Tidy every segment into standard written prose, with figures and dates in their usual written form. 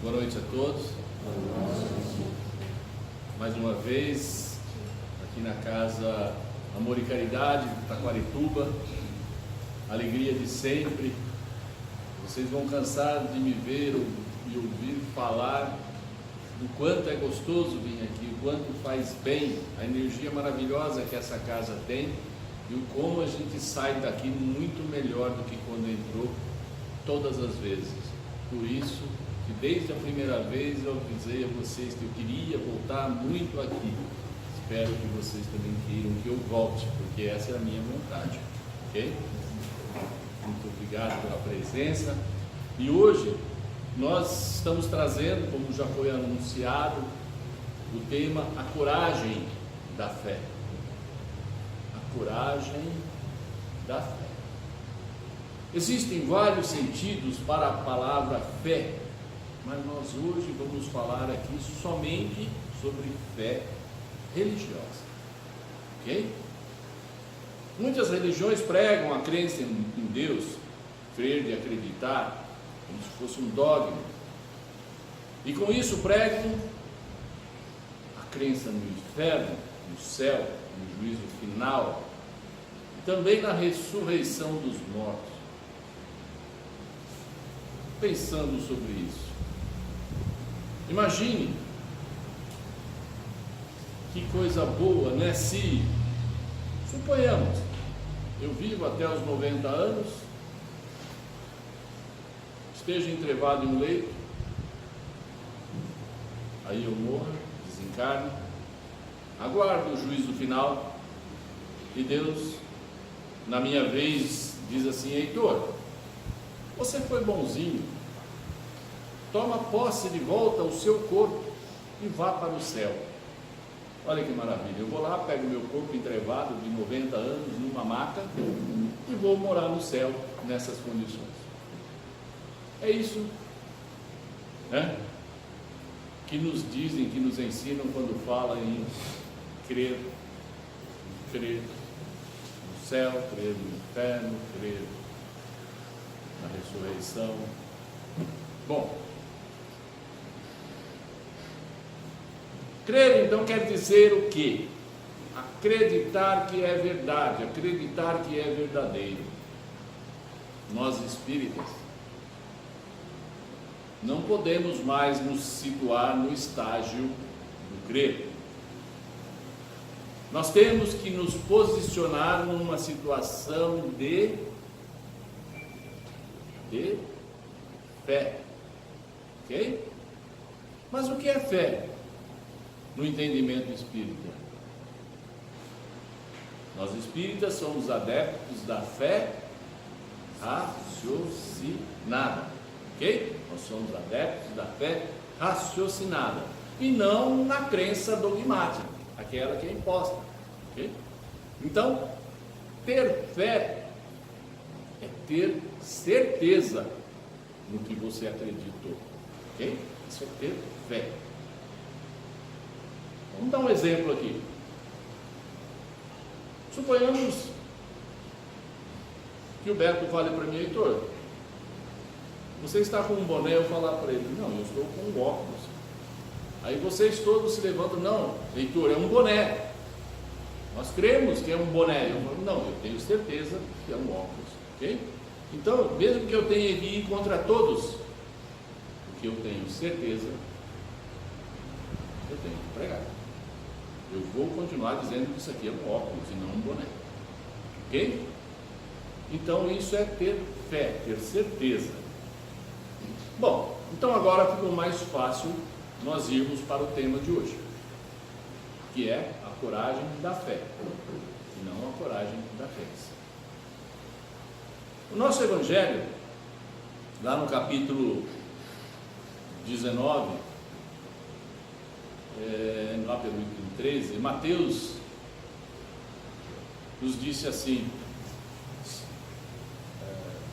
Boa noite a todos. Mais uma vez, aqui na Casa Amor e Caridade, Taquarituba, alegria de sempre. Vocês vão cansar de me ver e ouvir falar do quanto é gostoso vir aqui, o quanto faz bem, a energia maravilhosa que essa casa tem e o como a gente sai daqui muito melhor do que quando entrou, todas as vezes. Por isso que desde a primeira vez eu avisei a vocês que eu queria voltar muito aqui. Espero que vocês também queiram que eu volte, porque essa é a minha vontade, ok? Muito obrigado pela presença. E hoje nós estamos trazendo, como já foi anunciado, o tema A Coragem da Fé. A coragem da fé. Existem vários sentidos para a palavra fé, mas nós hoje vamos falar aqui somente sobre fé religiosa, ok? Muitas religiões pregam a crença em Deus, crer e acreditar, como se fosse um dogma, e com isso pregam a crença no inferno, no céu, no juízo final, e também na ressurreição dos mortos. Pensando sobre isso, imagine que coisa boa, né? Se, suponhamos, eu vivo até os 90 anos, esteja entrevado em um leito, aí eu morro, desencarno, aguardo o juízo final e Deus, na minha vez, diz assim: Heitor, você foi bonzinho, toma posse de volta o seu corpo e vá para o céu. Olha que maravilha, eu vou lá, pego meu corpo entrevado de 90 anos numa maca e vou morar no céu nessas condições. É isso, né? Que nos dizem, que nos ensinam quando falam em crer no céu, crer no inferno, crer na ressurreição. Bom, crer então quer dizer o quê? Acreditar que é verdade, acreditar que é verdadeiro. Nós espíritas não podemos mais nos situar no estágio do crer. Nós temos que nos posicionar numa situação de fé, ok? Mas o que é fé no entendimento espírita? Nós espíritas somos adeptos da fé raciocinada, ok? Nós somos adeptos da fé raciocinada e não na crença dogmática, aquela que é imposta, ok? Então, ter fé é ter certeza no que você acreditou, ok? Isso é ter fé. Vamos dar um exemplo aqui. Suponhamos que o Beto fale para mim: Heitor, você está com um boné? Eu falar para ele: não, eu estou com um óculos. Aí vocês todos se levantam: não, Heitor, é um boné. Nós cremos que é um boné. Eu falo: não, eu tenho certeza que é um óculos, ok? Então, mesmo que eu tenha que ir contra todos, o que eu tenho certeza, eu tenho que pregar. Eu vou continuar dizendo que isso aqui é um óculos e não um boné, ok? Então isso é ter fé, ter certeza. Bom, então agora ficou mais fácil nós irmos para o tema de hoje, que é a coragem da fé, e não a coragem da crença. O nosso Evangelho, lá no capítulo 19, lá pelo item 13, Mateus nos disse assim,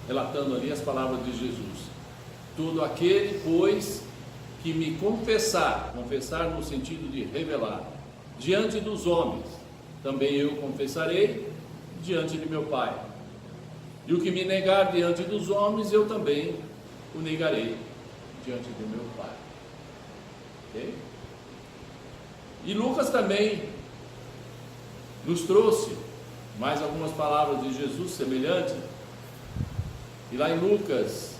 relatando ali as palavras de Jesus: todo aquele, pois, que me confessar no sentido de revelar, diante dos homens, também eu confessarei diante de meu Pai. E o que me negar diante dos homens, eu também o negarei diante do meu Pai. Ok? E Lucas também nos trouxe mais algumas palavras de Jesus semelhantes. E lá em Lucas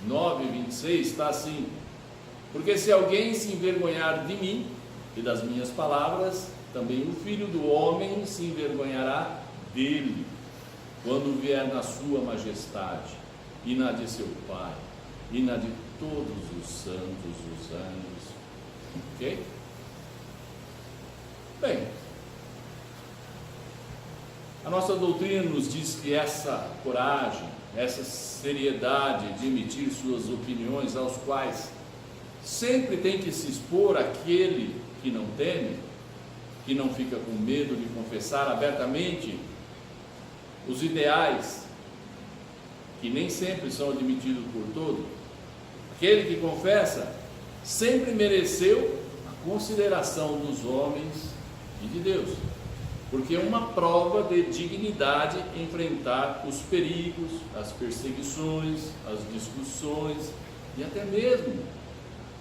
9:26 está assim: porque se alguém se envergonhar de mim e das minhas palavras, também o Filho do Homem se envergonhará dele, quando vier na sua majestade, e na de seu Pai, e na de todos os santos os anjos. Ok? Bem, a nossa doutrina nos diz que essa coragem, essa seriedade de emitir suas opiniões, aos quais sempre tem que se expor aquele que não teme, que não fica com medo de confessar abertamente os ideais, que nem sempre são admitidos por todos. Aquele que confessa sempre mereceu a consideração dos homens e de Deus, porque é uma prova de dignidade enfrentar os perigos, as perseguições, as discussões e até mesmo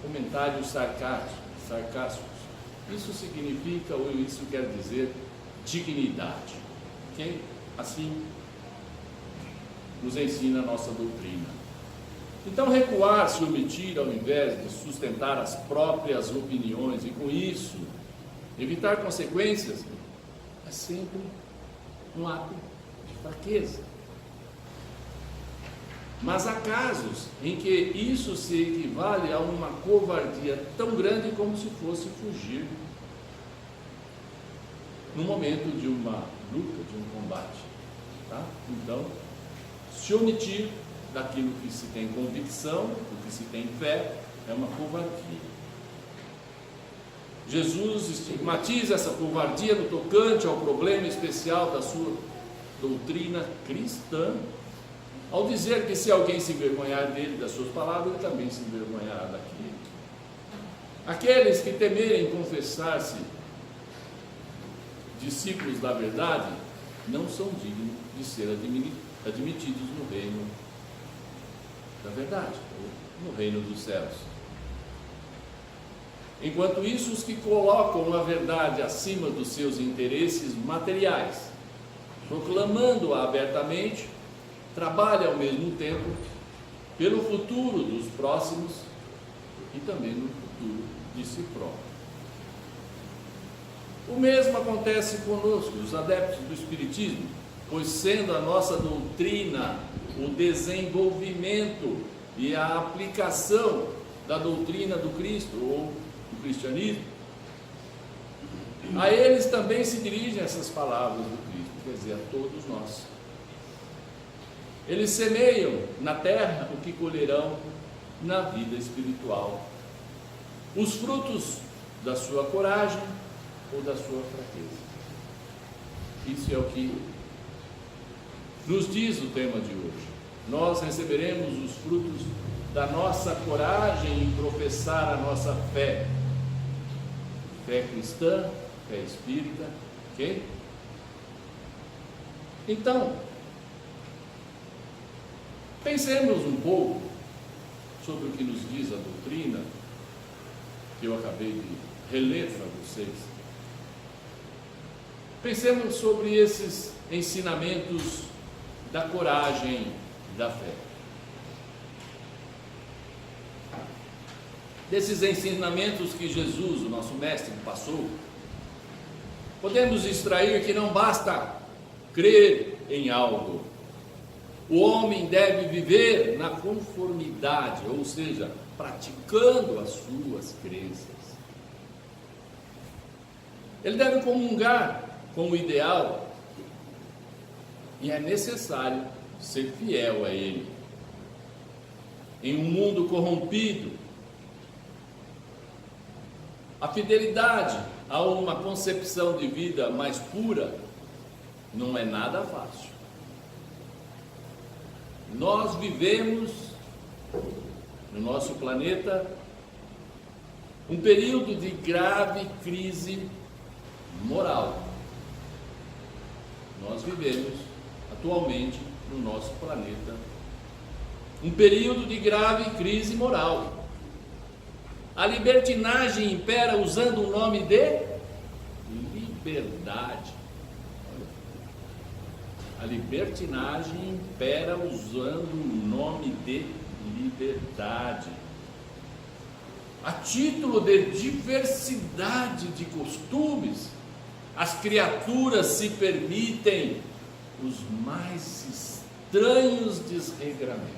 comentários sarcásticos. Isso significa, ou isso quer dizer, dignidade. Ok? Assim nos ensina a nossa doutrina. Então, recuar, se omitir, ao invés de sustentar as próprias opiniões e, com isso, evitar consequências, é sempre um ato de fraqueza. Mas há casos em que isso se equivale a uma covardia tão grande como se fosse fugir no momento de uma luta, de um combate. Tá? Então, se omitir daquilo que se tem convicção, do que se tem fé, é uma covardia. Jesus estigmatiza essa covardia no tocante ao problema especial da sua doutrina cristã, ao dizer que se alguém se envergonhar dele, das suas palavras, ele também se envergonhará daquilo. Aqueles que temerem confessar-se discípulos da verdade, não são dignos de ser admitidos no reino da verdade, ou no reino dos céus. Enquanto isso, os que colocam a verdade acima dos seus interesses materiais, proclamando-a abertamente, trabalham ao mesmo tempo pelo futuro dos próximos e também no futuro de si próprio. O mesmo acontece conosco, os adeptos do Espiritismo, pois sendo a nossa doutrina o desenvolvimento e a aplicação da doutrina do Cristo ou do cristianismo, a eles também se dirigem essas palavras do Cristo, quer dizer, a todos nós. Eles semeiam na terra o que colherão na vida espiritual, os frutos da sua coragem ou da sua fraqueza. Isso é o que nos diz o tema de hoje. Nós receberemos os frutos da nossa coragem em professar a nossa fé cristã, fé espírita, ok? Então, pensemos um pouco sobre o que nos diz a doutrina, que eu acabei de reler para vocês. Pensemos sobre esses ensinamentos da coragem e da fé. Desses ensinamentos que Jesus, o nosso mestre, passou, podemos extrair que não basta crer em algo. O homem deve viver na conformidade, ou seja, praticando as suas crenças. Ele deve comungar com o ideal e é necessário ser fiel a ele. Em um mundo corrompido, a fidelidade a uma concepção de vida mais pura não é nada fácil. Nós vivemos no nosso planeta um período de grave crise moral. Nós vivemos atualmente no nosso planeta um período de grave crise moral. A libertinagem impera usando o nome de liberdade. A libertinagem impera usando o nome de liberdade. A título de diversidade de costumes, as criaturas se permitem os mais estranhos desregramentos,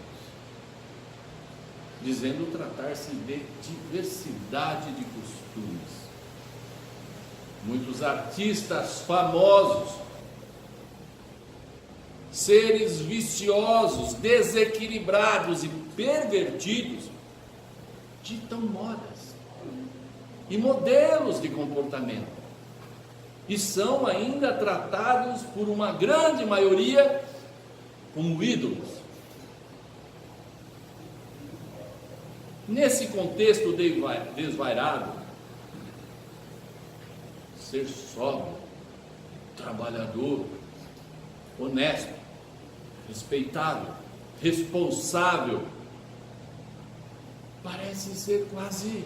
dizendo tratar-se de diversidade de costumes. Muitos artistas famosos, seres viciosos, desequilibrados e pervertidos, ditam modas e modelos de comportamento, e são ainda tratados por uma grande maioria como ídolos. Nesse contexto desvairado, ser sóbrio, trabalhador, honesto, respeitável, responsável, parece ser quase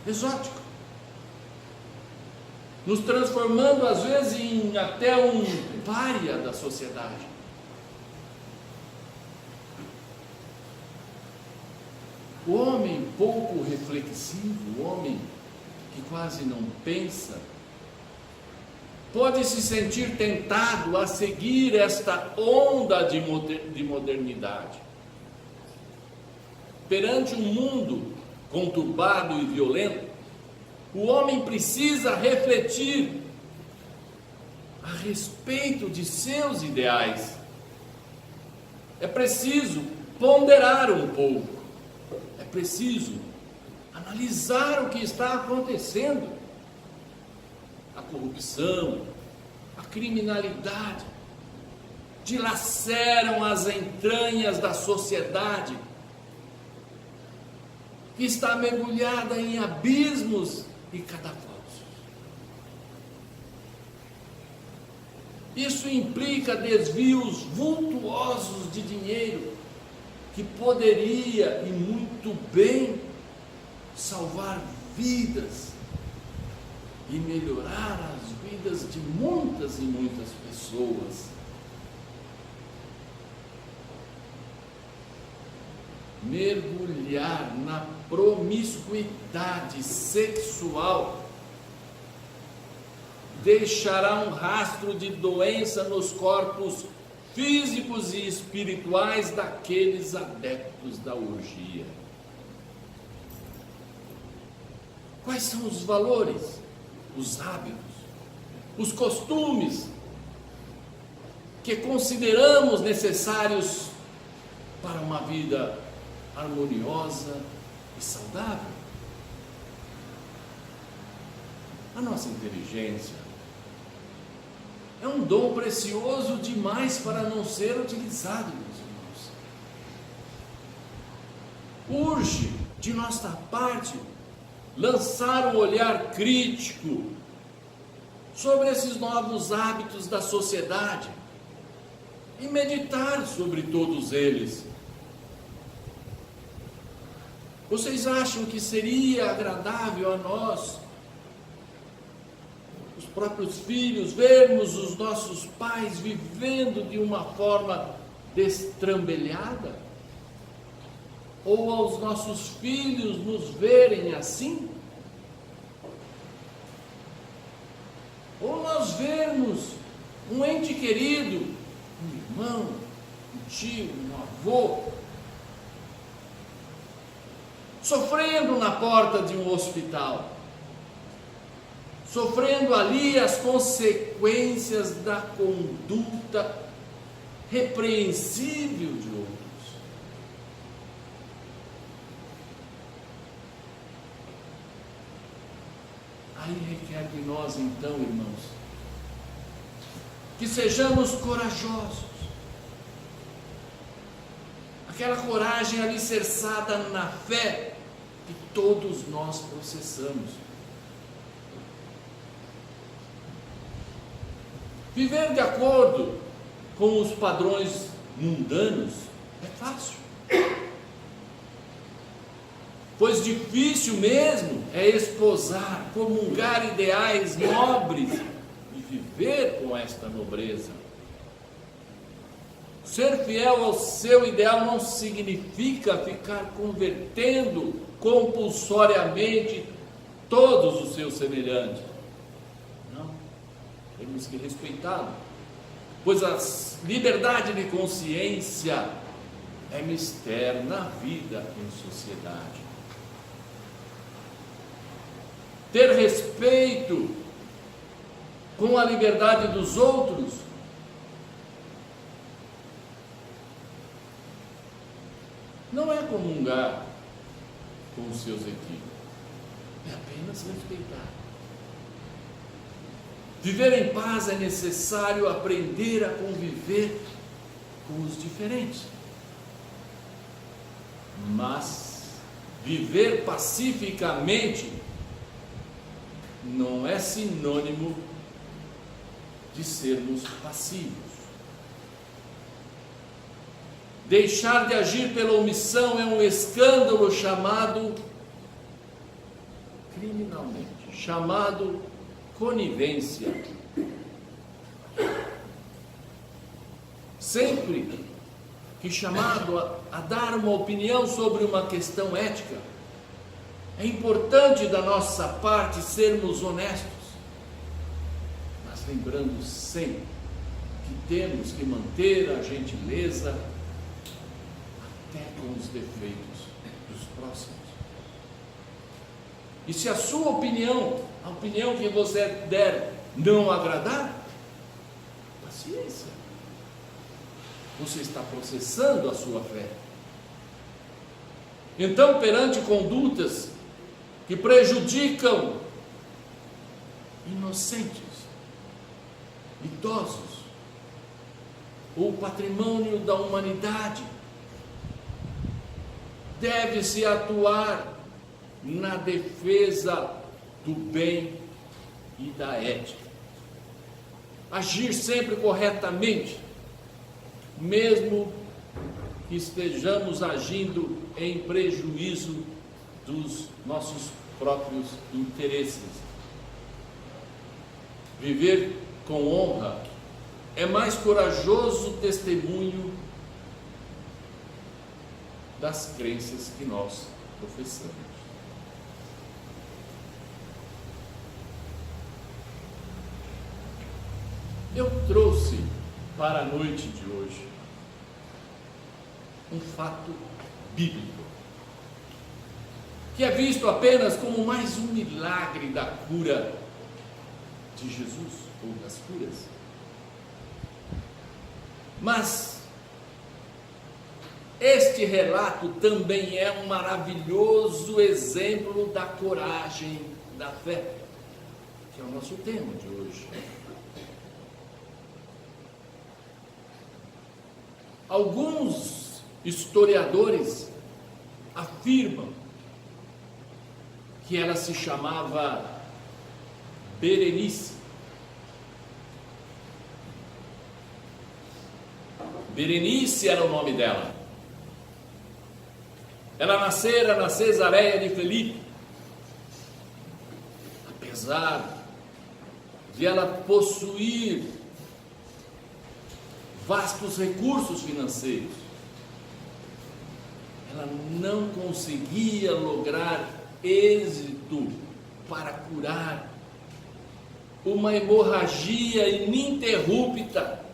exótico, nos transformando às vezes em até um pária da sociedade. O homem pouco reflexivo, o homem que quase não pensa, pode se sentir tentado a seguir esta onda de modernidade. Perante um mundo conturbado e violento, o homem precisa refletir a respeito de seus ideais. É preciso ponderar um pouco. É preciso analisar o que está acontecendo. A corrupção, a criminalidade dilaceram as entranhas da sociedade, que está mergulhada em abismos e cadafalsos. Isso implica desvios vultuosos de dinheiro, que poderia e muito bem salvar vidas e melhorar as vidas de muitas e muitas pessoas. Mergulhar na promiscuidade sexual deixará um rastro de doença nos corpos físicos e espirituais daqueles adeptos da orgia. Quais são os valores, os hábitos, os costumes que consideramos necessários para uma vida harmoniosa e saudável? A nossa inteligência é um dom precioso demais para não ser utilizado, meus irmãos. Urge, de nossa parte, lançar um olhar crítico sobre esses novos hábitos da sociedade e meditar sobre todos eles. Vocês acham que seria agradável a nós, os próprios filhos, vermos os nossos pais vivendo de uma forma destrambelhada? Ou aos nossos filhos nos verem assim? Ou nós vermos um ente querido, um irmão, um tio, um avô, sofrendo na porta de um hospital, sofrendo ali as consequências da conduta repreensível de outros. Aí requer de nós então, irmãos, que sejamos corajosos, aquela coragem alicerçada na fé que todos nós processamos. Viver de acordo com os padrões mundanos é fácil. pois difícil mesmo é esposar, comungar ideais nobres e viver com esta nobreza. Ser fiel ao seu ideal não significa ficar convertendo compulsoriamente todos os seus semelhantes. Não, temos que respeitá-lo, pois a liberdade de consciência é mistério na vida em sociedade. Ter respeito com a liberdade dos outros não é comungar com os seus equívocos, é apenas respeitar. Viver em paz é necessário aprender a conviver com os diferentes. Mas viver pacificamente não é sinônimo de sermos passivos. Deixar de agir pela omissão é um escândalo chamado criminalmente, chamado conivência. Sempre que chamado a dar uma opinião sobre uma questão ética, é importante da nossa parte sermos honestos, mas lembrando sempre que temos que manter a gentileza até com os defeitos dos próximos. E se a sua opinião, a opinião que você der, não agradar, paciência. Você está processando a sua fé. Então, perante condutas que prejudicam inocentes, idosos, ou patrimônio da humanidade, deve-se atuar na defesa do bem e da ética. Agir sempre corretamente, mesmo que estejamos agindo em prejuízo dos nossos próprios interesses. Viver com honra é mais corajoso testemunho das crenças que nós professamos. Eu trouxe para a noite de hoje um fato bíblico, que é visto apenas como mais um milagre da cura de Jesus, ou das curas. Mas este relato também é um maravilhoso exemplo da coragem da fé, que é o nosso tema de hoje. Alguns historiadores afirmam que ela se chamava Berenice. Berenice era o nome dela. Ela nascera na Cesareia de Filipe. Apesar de ela possuir vastos recursos financeiros, ela não conseguia lograr êxito para curar uma hemorragia ininterrupta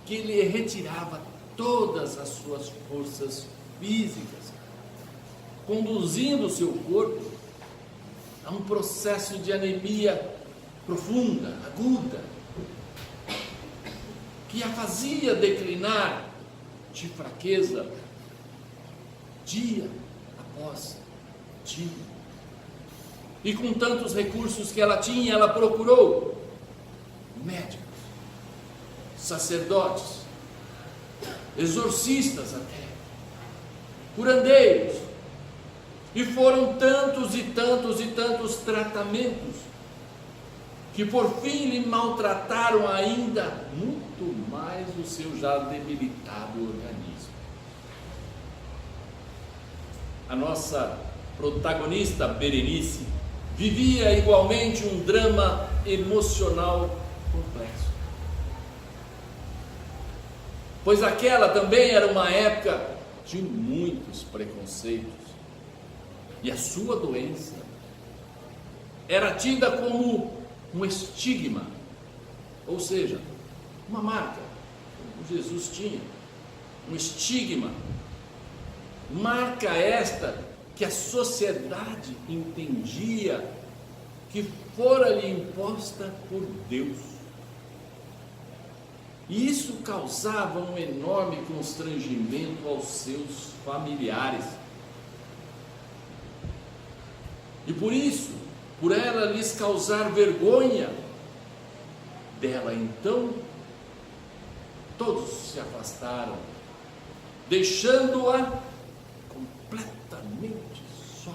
que lhe retirava todas as suas forças físicas, conduzindo o seu corpo a um processo de anemia profunda, aguda, que a fazia declinar de fraqueza dia após dia. E com tantos recursos que ela tinha, ela procurou médicos, sacerdotes, exorcistas até, curandeiros, e foram tantos e tantos e tantos tratamentos que por fim lhe maltrataram ainda muito mais o seu já debilitado organismo. A nossa protagonista Berenice, vivia igualmente um drama emocional complexo. Pois aquela também era uma época de muitos preconceitos. E a sua doença era tida como um estigma, ou seja, uma marca, como Jesus tinha, um estigma. Marca esta que a sociedade entendia que fora-lhe imposta por Deus. E isso causava um enorme constrangimento aos seus familiares. E por isso, por ela lhes causar vergonha dela, então, todos se afastaram, deixando-a completamente só.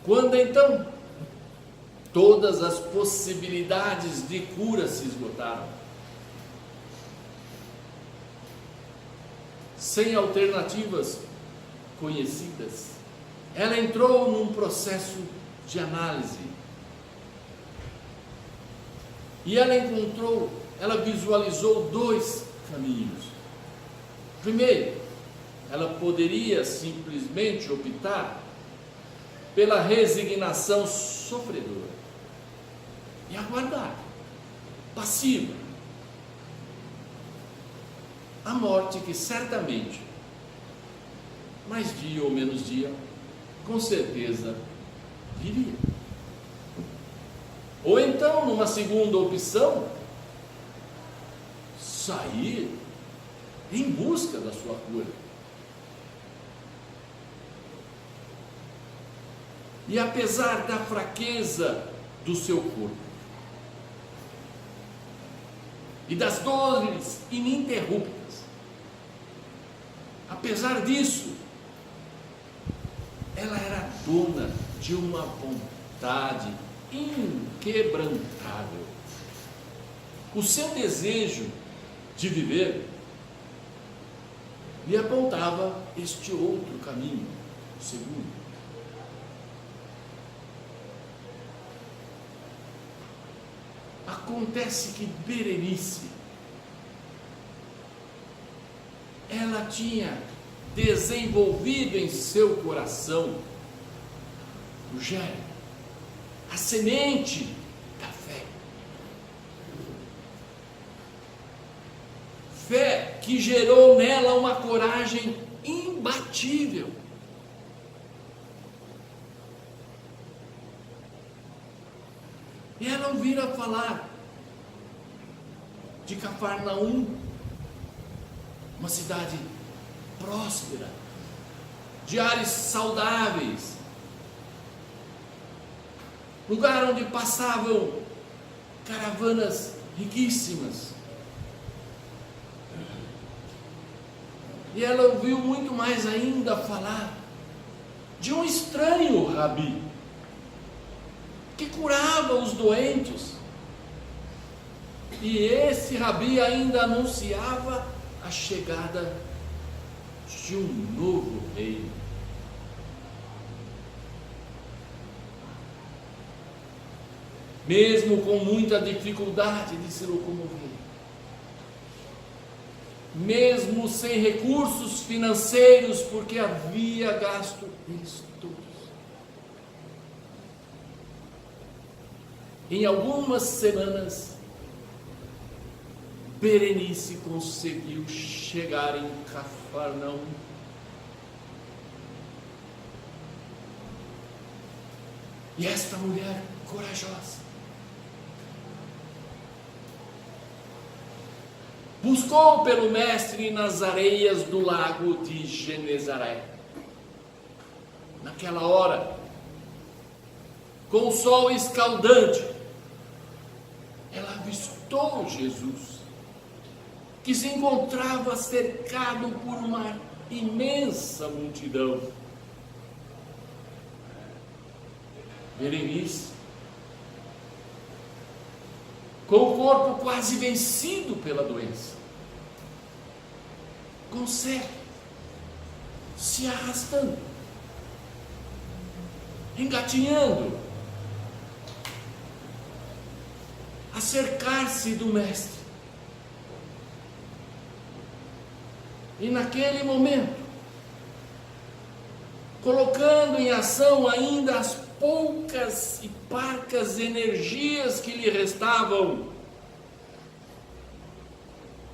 Quando então todas as possibilidades de cura se esgotaram, sem alternativas conhecidas, ela entrou num processo de análise. E ela visualizou dois caminhos. Primeiro, ela poderia simplesmente optar pela resignação sofredora e aguardar, passiva, a morte que certamente, mais dia ou menos dia, com certeza viria. Ou então, numa segunda opção, sair em busca da sua cura. E apesar da fraqueza do seu corpo e das dores ininterruptas, apesar disso, ela era dona de uma vontade inquebrantável. O seu desejo de viver lhe apontava este outro caminho, o segundo. Acontece que Berenice, ela tinha desenvolvido em seu coração o germe, a semente da fé. Fé que gerou nela uma coragem imbatível. E ela ouvira falar de Cafarnaum, uma cidade próspera, de ares saudáveis, lugar onde passavam caravanas riquíssimas. E ela ouviu muito mais ainda falar de um estranho rabi, que curava os doentes. E esse rabi ainda anunciava a chegada de um novo reino. Mesmo com muita dificuldade de se locomover, mesmo sem recursos financeiros, porque havia gasto eles todos, em algumas semanas, Berenice conseguiu chegar em Cafarnaum. E esta mulher corajosa buscou pelo mestre nas areias do lago de Genezaré. Naquela hora, com o sol escaldante, ela avistou Jesus, que se encontrava cercado por uma imensa multidão. Berenice, com o corpo quase vencido pela doença, consegue, se arrastando, engatinhando, a cercar-se do Mestre. E naquele momento, colocando em ação ainda as poucas e parcas energias que lhe restavam,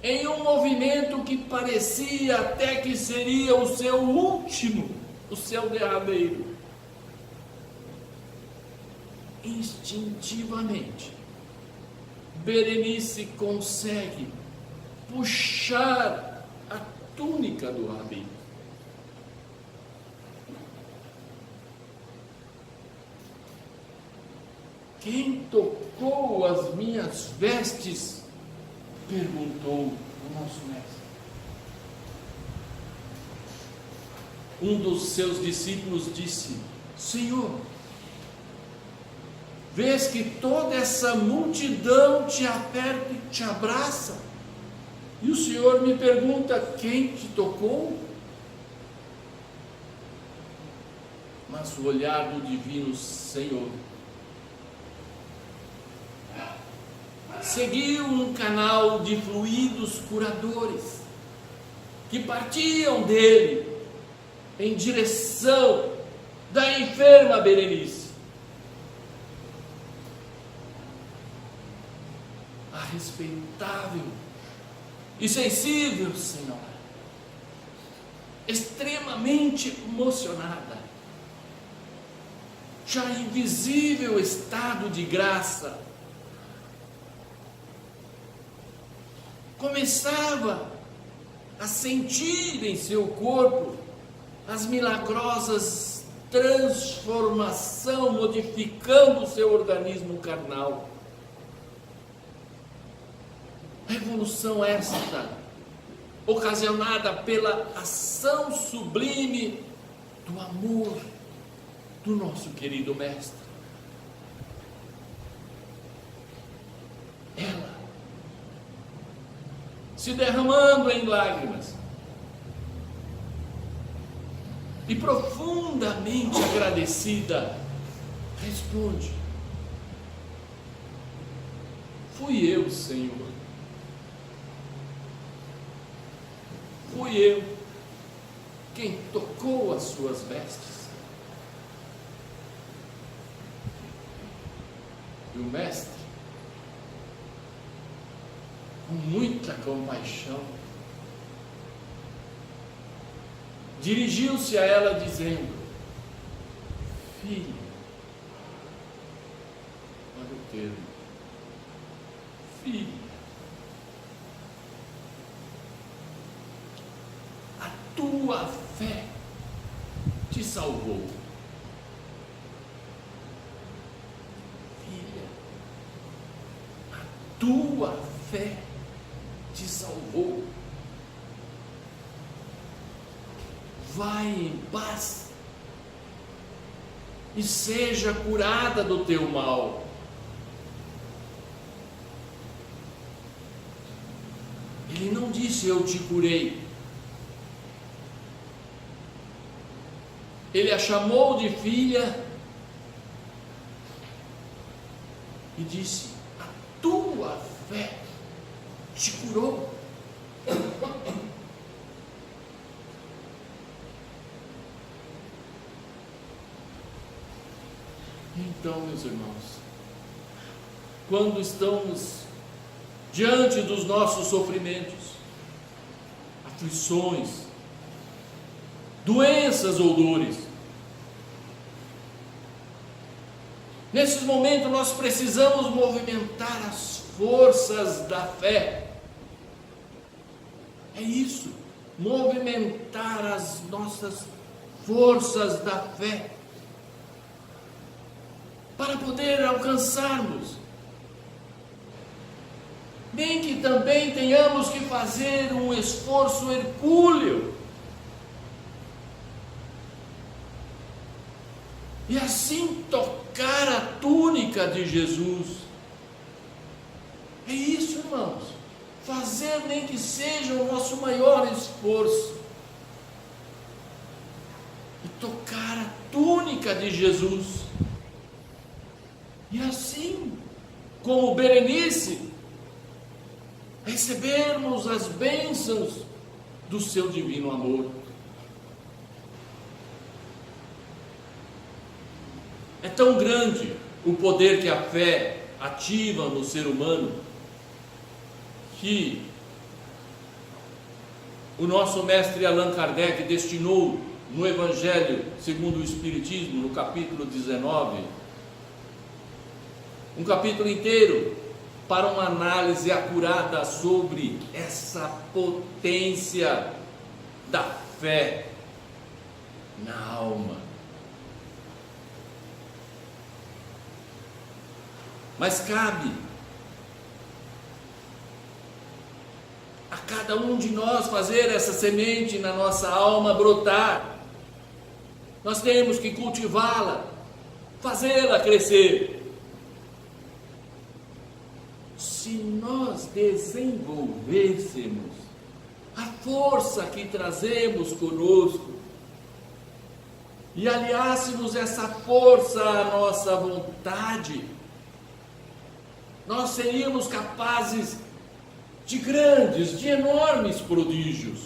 em um movimento que parecia até que seria o seu último, o seu derradeiro, instintivamente, Berenice consegue puxar a túnica do Rabi. Quem tocou as minhas vestes? Perguntou o nosso mestre. Um dos seus discípulos disse: Senhor, vês que toda essa multidão te aperta e te abraça, e o Senhor me pergunta: quem te tocou? Mas o olhar do divino Senhor seguiu um canal de fluidos curadores que partiam dele em direção da enferma Berenice. A respeitável e sensível senhora, extremamente emocionada, já em visível estado de graça, começava a sentir em seu corpo as milagrosas transformação, modificando o seu organismo carnal. Revolução esta, ocasionada pela ação sublime do amor do nosso querido Mestre. Ela, se derramando em lágrimas e profundamente agradecida, responde: fui eu, Senhor, fui eu quem tocou as suas vestes. E o Mestre, com muita compaixão, dirigiu-se a ela dizendo: filha, olha o termo, filha, a tua fé te salvou. Filha, a tua fé te salvou. Vai em paz e seja curada do teu mal. Ele não disse: eu te curei. Ele a chamou de filha e disse: a tua fé te curou. Então, meus irmãos, quando estamos diante dos nossos sofrimentos, aflições, doenças ou dores, nesses momentos nós precisamos movimentar as forças da fé. É isso, movimentar as nossas forças da fé, para poder alcançarmos, nem que também tenhamos que fazer um esforço hercúleo, e assim tocar a túnica de Jesus. É isso, irmãos, fazer fazer nem que seja o nosso maior esforço e tocar a túnica de Jesus. E assim, como Berenice, recebermos as bênçãos do seu divino amor. É tão grande o poder que a fé ativa no ser humano, que o nosso mestre Allan Kardec destinou no Evangelho segundo o Espiritismo, no capítulo 19, um capítulo inteiro para uma análise acurada sobre essa potência da fé na alma. Mas cabe a cada um de nós fazer essa semente na nossa alma brotar. Nós temos que cultivá-la, fazê-la crescer. Se nós desenvolvêssemos a força que trazemos conosco e aliássemos essa força à nossa vontade, nós seríamos capazes de grandes, de enormes prodígios.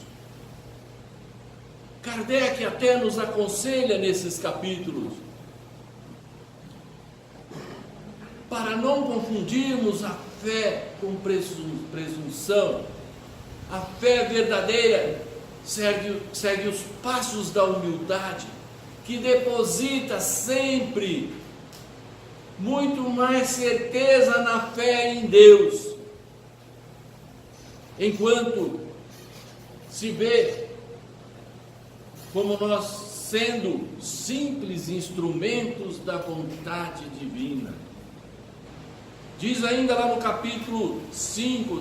Kardec até nos aconselha nesses capítulos para não confundirmos a fé com presunção. A fé verdadeira segue os passos da humildade, que deposita sempre muito mais certeza na fé em Deus, enquanto se vê como nós sendo simples instrumentos da vontade divina. Diz ainda lá no capítulo 5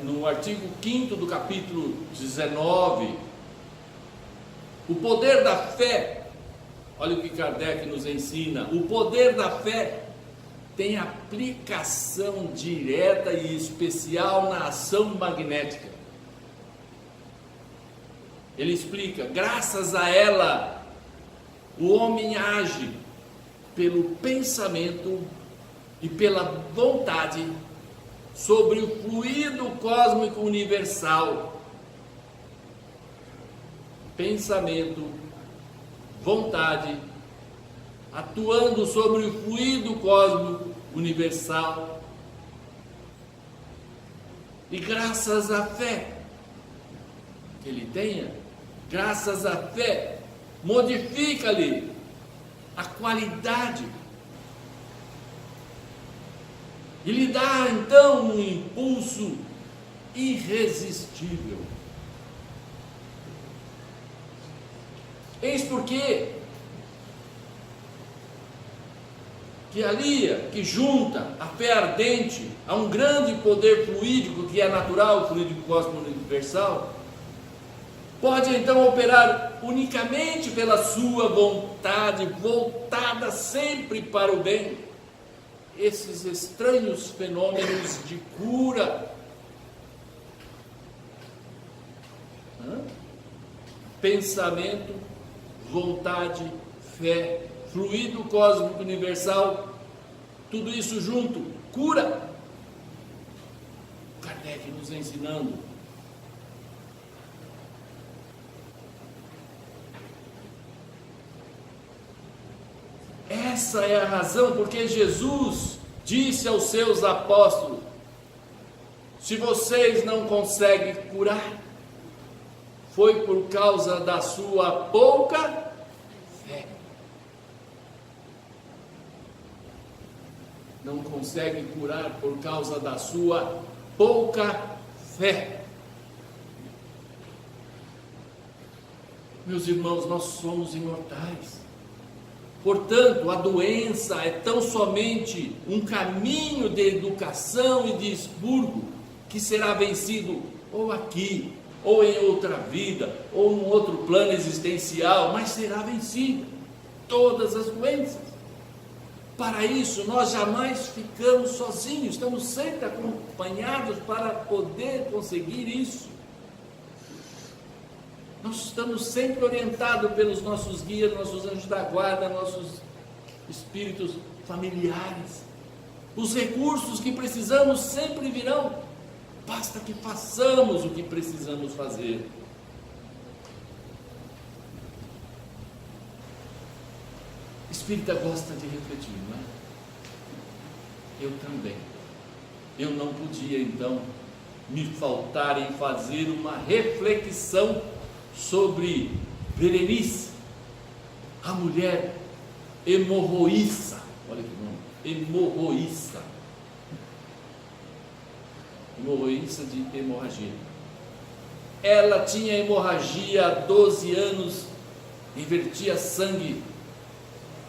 no artigo 5º do capítulo 19, o poder da fé. Olha o que Kardec nos ensina: o poder da fé tem aplicação direta e especial na ação magnética. Ele explica: graças a ela, o homem age pelo pensamento e pela vontade sobre o fluido cósmico universal. Pensamento, vontade, atuando sobre o fluido cósmico universal. E graças à fé que ele tenha, graças à fé, modifica-lhe a qualidade e lhe dá então um impulso irresistível. Eis porque que alia, que junta a fé ardente a um grande poder fluídico que é natural, o fluidico cósmico universal, pode então operar unicamente pela sua vontade, voltada sempre para o bem, esses estranhos fenômenos de cura. Pensamento, vontade, fé, fluido cósmico universal, tudo isso junto, cura. Kardec nos ensinando. Essa é a razão porque Jesus disse aos seus apóstolos: se vocês não conseguem curar, foi por causa da sua pouca fé. Não consegue curar por causa da sua pouca fé. Meus irmãos, nós somos imortais. Portanto, a doença é tão somente um caminho de educação e de expurgo que será vencido ou aqui, ou em outra vida, ou num outro plano existencial, mas será vencido todas as doenças. Para isso, nós jamais ficamos sozinhos, estamos sempre acompanhados para poder conseguir isso. Nós estamos sempre orientados pelos nossos guias, nossos anjos da guarda, nossos espíritos familiares. Os recursos que precisamos sempre virão, basta que façamos o que precisamos fazer. Espírita gosta de refletir, não é? Eu também. Eu não podia então me faltar em fazer uma reflexão sobre Berenice, a mulher hemorroíça. Olha que nome, hemorroíça. Hemorroíça de hemorragia. Ela tinha hemorragia há 12 anos, invertia sangue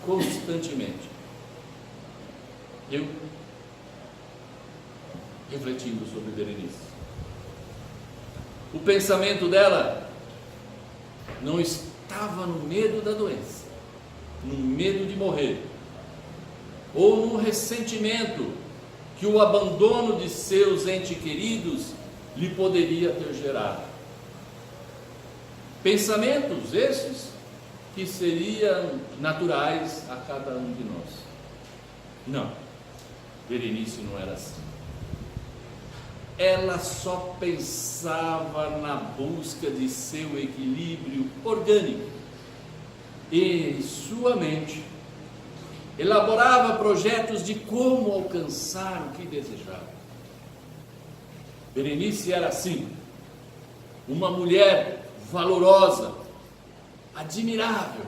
constantemente. Eu refletindo sobre Berenice. O pensamento dela não estava no medo da doença, no medo de morrer, ou no ressentimento que o abandono de seus entes queridos lhe poderia ter gerado. Pensamentos esses que seriam naturais a cada um de nós. Não, Berenice não era assim. Ela só pensava na busca de seu equilíbrio orgânico, e sua mente elaborava projetos de como alcançar o que desejava. Berenice era assim, uma mulher valorosa, admirável,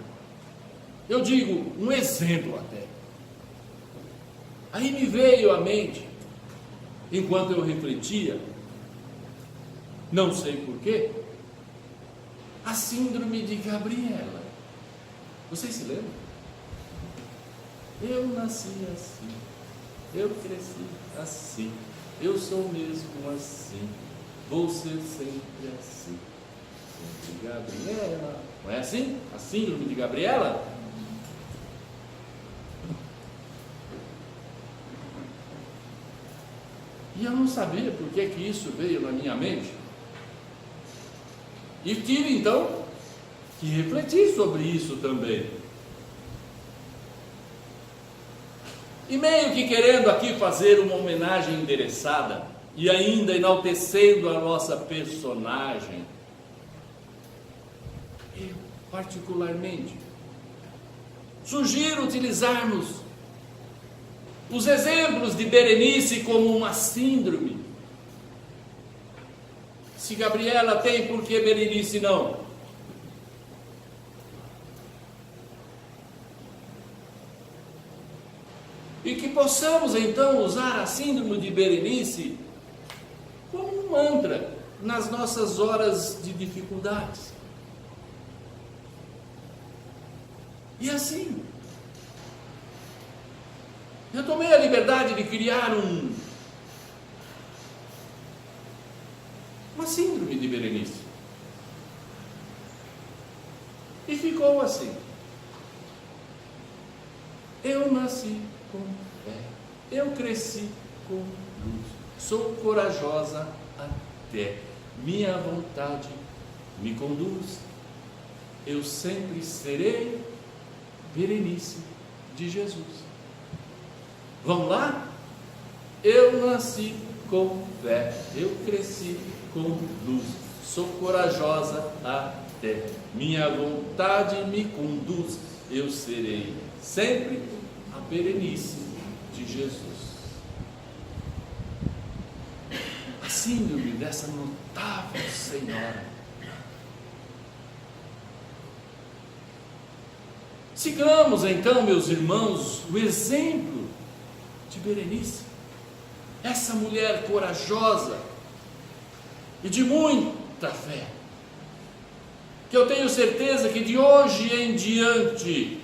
eu digo, um exemplo até. Aí me veio à mente, enquanto eu refletia, não sei porquê, a síndrome de Gabriela. Vocês se lembram? Eu nasci assim, eu cresci assim, eu sou mesmo assim, vou ser sempre assim. Sempre Gabriela. Não é assim? A síndrome de Gabriela? E eu não sabia por que isso veio na minha mente. E tive então que refletir sobre isso também. E meio que querendo aqui fazer uma homenagem endereçada e ainda enaltecendo a nossa personagem, eu particularmente sugiro utilizarmos os exemplos de Berenice como uma síndrome. Se Gabriela tem, por que Berenice não? E que possamos então usar a síndrome de Berenice como um mantra nas nossas horas de dificuldades. E assim, eu tomei a liberdade de criar uma síndrome de Berenice. E ficou assim. Eu nasci com fé, eu cresci com luz, sou corajosa até, minha vontade me conduz, eu sempre serei Berenice de Jesus. Vamos lá? Eu nasci com fé, eu cresci com luz, sou corajosa até, minha vontade me conduz, eu serei sempre a Berenice de Jesus. A síndrome dessa notável Senhora. Sigamos então, meus irmãos, o exemplo de Berenice, essa mulher corajosa e de muita fé, que eu tenho certeza que de hoje em diante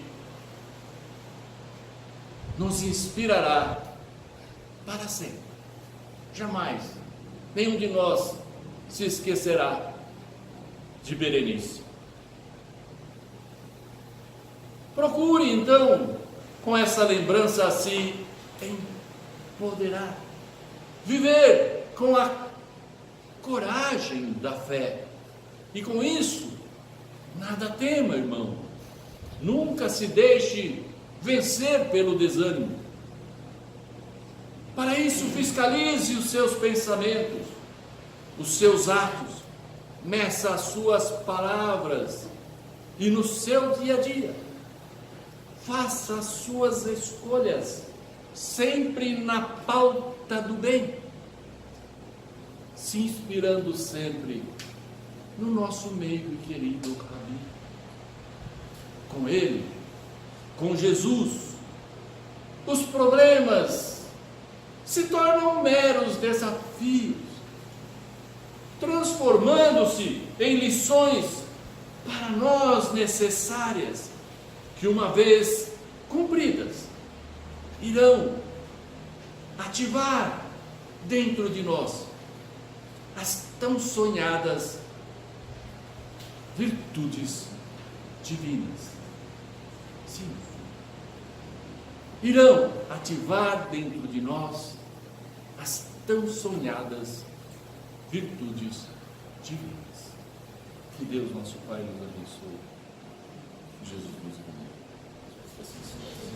nos inspirará para sempre. Jamais nenhum de nós se esquecerá de Berenice. Procure então com essa lembrança a se empoderar, viver com a coragem da fé, e com isso, nada tema, irmão, nunca se deixe vencer pelo desânimo. Para isso, fiscalize os seus pensamentos, os seus atos, meça as suas palavras e no seu dia a dia, faça as suas escolhas sempre na pauta do bem, se inspirando sempre no nosso meio e querido Rabi. Com Ele, com Jesus, os problemas se tornam meros desafios, transformando-se em lições para nós necessárias, que uma vez cumpridas, irão ativar dentro de nós as tão sonhadas virtudes divinas. Sim, irão ativar dentro de nós as tão sonhadas virtudes divinas. Que Deus, nosso Pai, nos abençoe. Jesus nos ilumine. Assim seja.